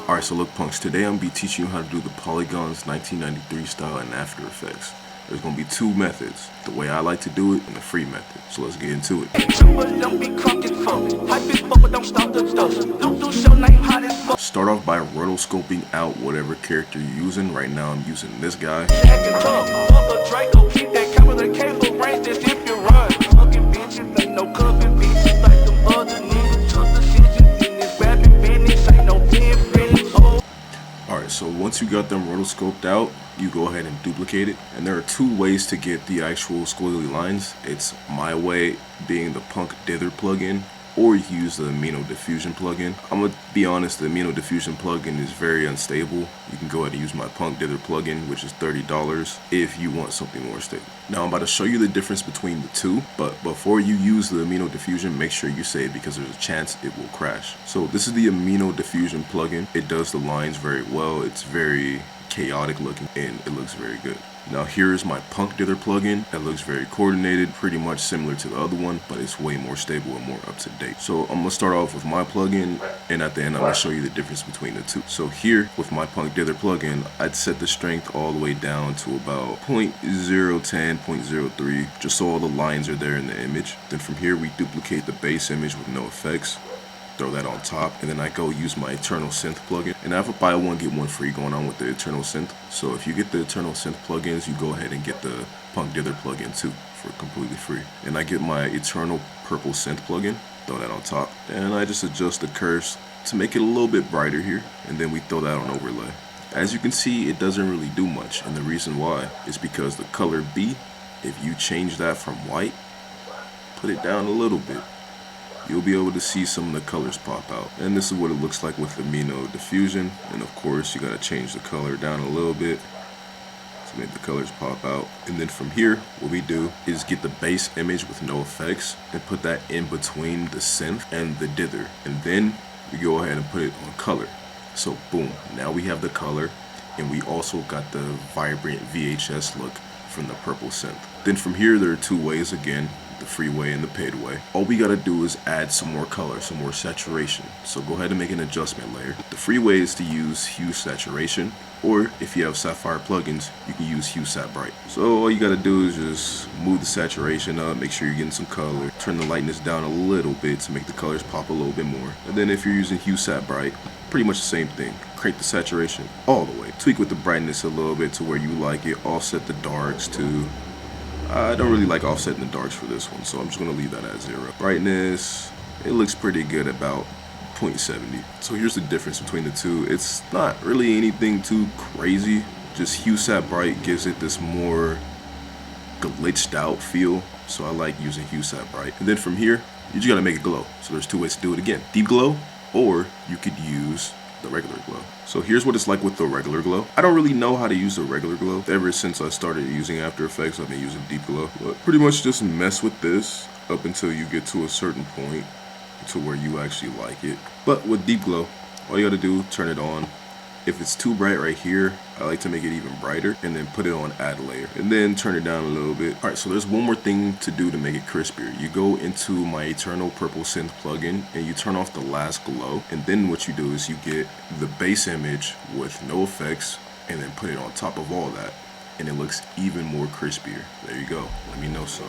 Alright, so look punks, today I'm going to be teaching you how to do the polygons 1993 style in After Effects. There's going to be two methods, the way I like to do it and the free method. So let's get into it. Start off by rotoscoping out whatever character you're using. Right now I'm using this guy. So once you got them rotoscoped out, you go ahead and duplicate it. And there are two ways to get the actual squiggly lines. It's my way, being the Punk Dither plugin, or you can use the Amino Diffusion plugin. I'm gonna be honest, the Amino Diffusion plugin is very unstable. You can go ahead and use my Punk Dither plugin, which is $30 if you want something more stable. Now I'm about to show you the difference between the two, but before you use the Amino Diffusion, make sure you save because there's a chance it will crash. So this is the Amino Diffusion plugin. It does the lines very well. It's very chaotic looking and it looks very good. Now here's my Punk Dither plugin. It looks very coordinated, pretty much similar to the other one, but it's way more stable and more up to date. So I'm gonna start off with my plugin, and at the end I'm gonna show you the difference between the two. So here with my Punk Dither plugin, I'd set the strength all the way down to about 0.010, 0.03, just so all the lines are there in the image. Then from here we duplicate the base image with no effects. Throw that on top, and then I go use my Eternal Synth plugin, and I have a buy one get one free going on with the Eternal Synth. So if you get the Eternal Synth plugins, you go ahead and get the Punk Dither plugin too for completely free. And I get my Eternal Purple Synth plugin, throw that on top, and I just adjust the curves to make it a little bit brighter here, and then we throw that on overlay. As you can see, it doesn't really do much, and the reason why is because the color B, if you change that from white, put it down a little bit, you'll be able to see some of the colors pop out. And this is what it looks like with the Amino Diffusion. And of course, you gotta change the color down a little bit to make the colors pop out. And then from here, what we do is get the base image with no effects and put that in between the synth and the dither. And then we go ahead and put it on color. So boom, now we have the color, and we also got the vibrant VHS look from the purple synth. Then from here, there are two ways again, the free way and the paid way. All we gotta do is add some more color, some more saturation. So go ahead and make an adjustment layer. The free way is to use hue saturation, or if you have Sapphire plugins, you can use hue sat bright. So all you gotta do is just move the saturation up, make sure you're getting some color, turn the lightness down a little bit to make the colors pop a little bit more. And then if you're using hue sat bright, pretty much the same thing. Crank the saturation all the way. Tweak with the brightness a little bit to where you like it. Offset the darks to, I don't really like offsetting the darks for this one, so I'm just gonna leave that at 0. Brightness, it looks pretty good, about 0.70. So here's the difference between the two. It's not really anything too crazy. Just hue sat bright gives it this more glitched out feel. So I like using hue sat bright. And then from here, you just gotta make it glow. So there's two ways to do it again. Deep glow, or you could use the regular glow. So here's what it's like with the regular glow. I don't really know how to use the regular glow. Ever since I started using After Effects, I've been using deep glow. But pretty much just mess with this up until you get to a certain point to where you actually like it. But with deep glow, all you gotta do, turn it on. If it's too bright right here, I like to make it even brighter and then put it on add layer and then turn it down a little bit. Alright, so there's one more thing to do to make it crispier. You go into my Eternal Purple Synth plugin and you turn off the last glow, and then what you do is you get the base image with no effects and then put it on top of all that, and it looks even more crispier. There you go. Let me know some.